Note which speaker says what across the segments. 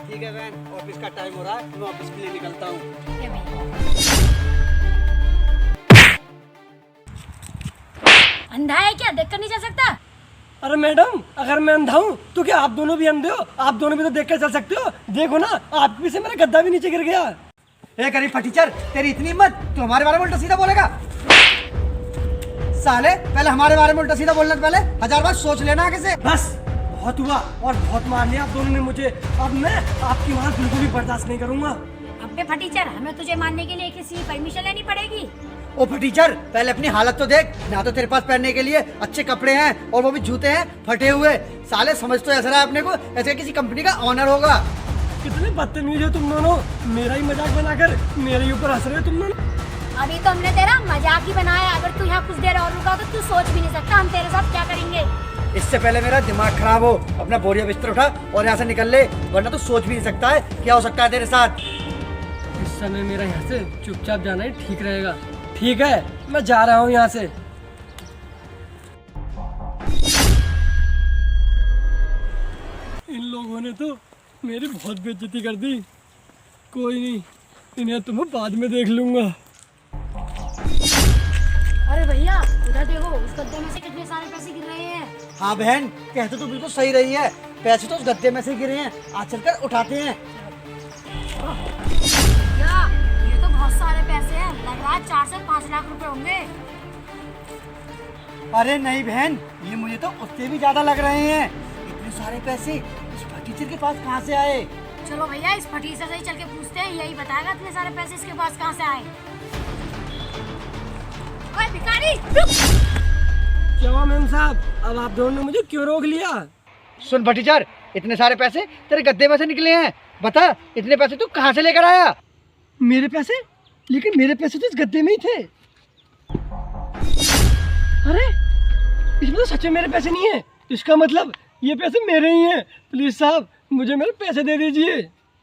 Speaker 1: ठीक है बहन, ऑफिस का टाइम हो रहा है, मैं ऑफिस के लिए निकलता हूँ।
Speaker 2: ठीक है भैया। अंधा है क्या, देख कर नहीं जा सकता?
Speaker 3: अरे मैडम, अगर मैं अंधा हूँ तो क्या आप दोनों भी अंधे हो? आप दोनों भी तो देख कर चल सकते हो। देखो ना, आपके पीछे मेरा गद्दा भी नीचे गिर गया।
Speaker 1: ए गरीब फटीचर, तेरी इतनी हिम्मत, तू हमारे बारे में उल्टा सीधा बोलेगा? साले, पहले हमारे बारे में उल्टा सीधा बोलने से पहले 1000 बार सोच लेना आगे से।
Speaker 3: बस बहुत हुआ और बहुत मार लिया आप दोनों ने मुझे। अब मैं आपकी बात बिल्कुल भी बर्दाश्त नहीं करूंगा।
Speaker 2: अबे फटीचर, हमें तुझे मारने के लिए किसी परमिशन लेनी पड़ेगी।
Speaker 1: ओ फटीचर, पहले अपनी हालत तो देख। ना तो तेरे पास पहनने के लिए अच्छे कपड़े हैं और वो भी जूते हैं फटे हुए। साले समझ तो ऐसा रहा है अपने को ऐसे किसी कंपनी का ऑनर होगा।
Speaker 3: कितने बदतमीज हो तुम दोनों, मेरा ही मजाक बनाकर मेरे ही ऊपर हंस रहे हो तुम दोनों।
Speaker 2: अभी तो हमने तेरा मजाक ही बनाया, अगर तू यहाँ कुछ देर और रुका तो तू सोच भी नहीं सकता हम तेरे साथ क्या करेंगे।
Speaker 1: इससे पहले मेरा दिमाग खराब हो, अपना बोरिया बिस्तर उठा और यहाँ से निकल ले, वरना तो सोच भी नहीं सकता है क्या हो सकता है तेरे साथ।
Speaker 3: इस समय मेरा यहाँ से चुपचाप जाना ही ठीक रहेगा। ठीक है, मैं जा रहा हूँ यहाँ से। इन लोगों ने तो मेरी बहुत बेइज्जती कर दी। कोई नहीं, इन्हें तो मैं बाद में देख लूंगा।
Speaker 2: अरे भैया उधर देखो, उस गद्दे में से कितने सारे पैसे गिर रहे हैं।
Speaker 1: हाँ बहन, कहते तो बिल्कुल सही रही है, पैसे तो उस गद्दे में से गिरे हैं, आज चलकर उठाते हैं।
Speaker 2: भैया ये तो बहुत सारे पैसे हैं, लग रहा है 4 से 5 लाख रुपए होंगे।
Speaker 1: अरे नहीं बहन, ये मुझे तो उससे भी ज्यादा लग रहे हैं। इतने सारे पैसे इस फटीचर के पास कहाँ से आए?
Speaker 2: चलो भैया इस फटीचर से ही चल के पूछते हैं, यही बताएगा इतने सारे पैसे इसके पास कहाँ से आए। ओए भिखारी रुक।
Speaker 3: क्या हुआ मेम साहब, अब आप दोनों ने मुझे क्यों रोक लिया?
Speaker 1: सुन फटीचर, इतने सारे पैसे तेरे गद्दे में से निकले हैं, बता इतने पैसे तू कहाँ से लेकर आया?
Speaker 3: मेरे पैसे? लेकिन मेरे पैसे तो इस गद्दे में ही थे। अरे इसमें तो सच में मेरे पैसे नहीं है। इसका मतलब ये पैसे मेरे ही हैं। प्लीज साहब, मुझे मेरे पैसे दे दीजिए।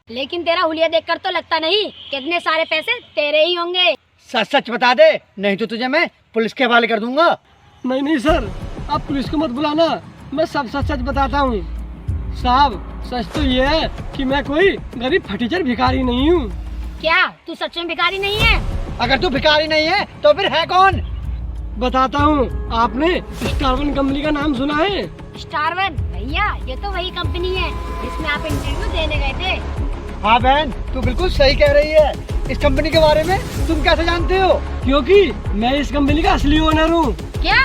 Speaker 2: लेकिन तेरा हुलिया देखकर तो लगता नहीं कि इतने सारे पैसे तेरे ही होंगे।
Speaker 1: सच सच बता दे, नहीं तो तुझे मैं पुलिस के हवाले कर दूंगा।
Speaker 3: नहीं नहीं सर, आप पुलिस को मत बुलाना, मैं सब सच सच बताता हूँ। साहब सच तो ये है कि मैं कोई गरीब फटीचर भिखारी नहीं हूँ।
Speaker 2: क्या तू सच में भिखारी नहीं है?
Speaker 1: अगर तू भिखारी नहीं है तो फिर है कौन?
Speaker 3: बताता हूँ, आपने स्टारवन कंपनी का नाम सुना है?
Speaker 2: स्टारवन? भैया ये तो वही कंपनी है जिसमें आप इंटरव्यू देने गए थे।
Speaker 1: हाँ बहन, तू बिल्कुल सही कह रही है। इस कंपनी के बारे में तुम कैसे जानते हो?
Speaker 3: क्योंकि मैं इस कंपनी का असली ओनर हूँ।
Speaker 2: क्या?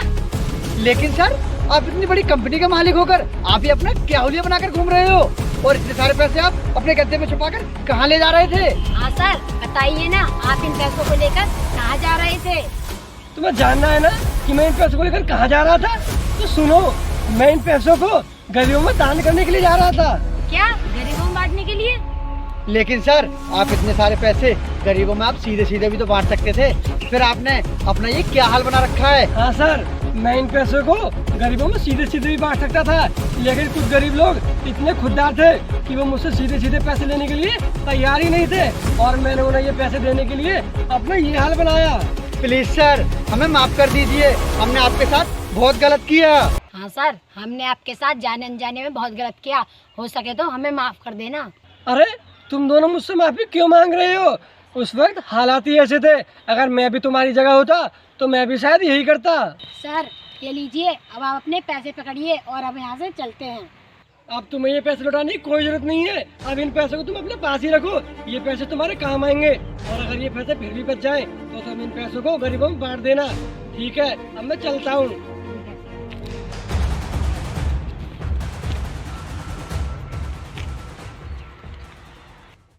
Speaker 1: लेकिन सर, आप इतनी बड़ी कंपनी के मालिक होकर आप ही अपना क्या हुलिया बनाकर घूम रहे हो, और इतने सारे पैसे आप अपने गद्दे में छुपाकर कहाँ ले जा रहे थे?
Speaker 2: हाँ सर बताइए ना, आप इन पैसों को लेकर कहाँ जा रहे थे?
Speaker 3: तुम्हें जानना है ना कि मैं इन पैसों को लेकर कहाँ जा रहा था? तो सुनो, मैं इन पैसों को गरीबों में दान करने के लिए जा रहा था।
Speaker 2: क्या गरीबों में बांटने के लिए?
Speaker 1: लेकिन सर, आप इतने सारे पैसे गरीबों में आप सीधे सीधे भी तो बांट सकते थे, फिर आपने अपना ये क्या हाल बना रखा है?
Speaker 3: हाँ सर, मैं इन पैसों को गरीबों में सीधे सीधे भी बांट सकता था, लेकिन कुछ गरीब लोग इतने खुददार थे कि वो मुझसे सीधे सीधे पैसे लेने के लिए तैयार ही नहीं थे, और मैंने उन्हें ये पैसे देने के लिए अपना ये हाल बनाया।
Speaker 1: प्लीज सर, हमें माफ कर दीजिए, हमने आपके साथ बहुत गलत किया।
Speaker 2: हाँ सर, हमने आपके साथ जाने अनजाने में बहुत गलत किया, हो सके तो हमें माफ कर देना।
Speaker 3: अरे तुम दोनों मुझसे माफी क्यों मांग रहे हो? उस वक्त हालात ही ऐसे थे, अगर मैं भी तुम्हारी जगह होता तो मैं भी शायद यही करता।
Speaker 2: सर ये लीजिए, अब आप अपने पैसे पकड़िए और अब यहाँ से चलते हैं।
Speaker 3: अब तुम्हें ये पैसे लौटाने की कोई जरूरत नहीं है। अब इन पैसों को तुम अपने पास ही रखो, ये पैसे तुम्हारे काम आएंगे, और अगर ये पैसे फिर भी बच जाएं तो तुम इन पैसों को गरीबों में बांट देना। ठीक है, अब मैं चलता हूँ।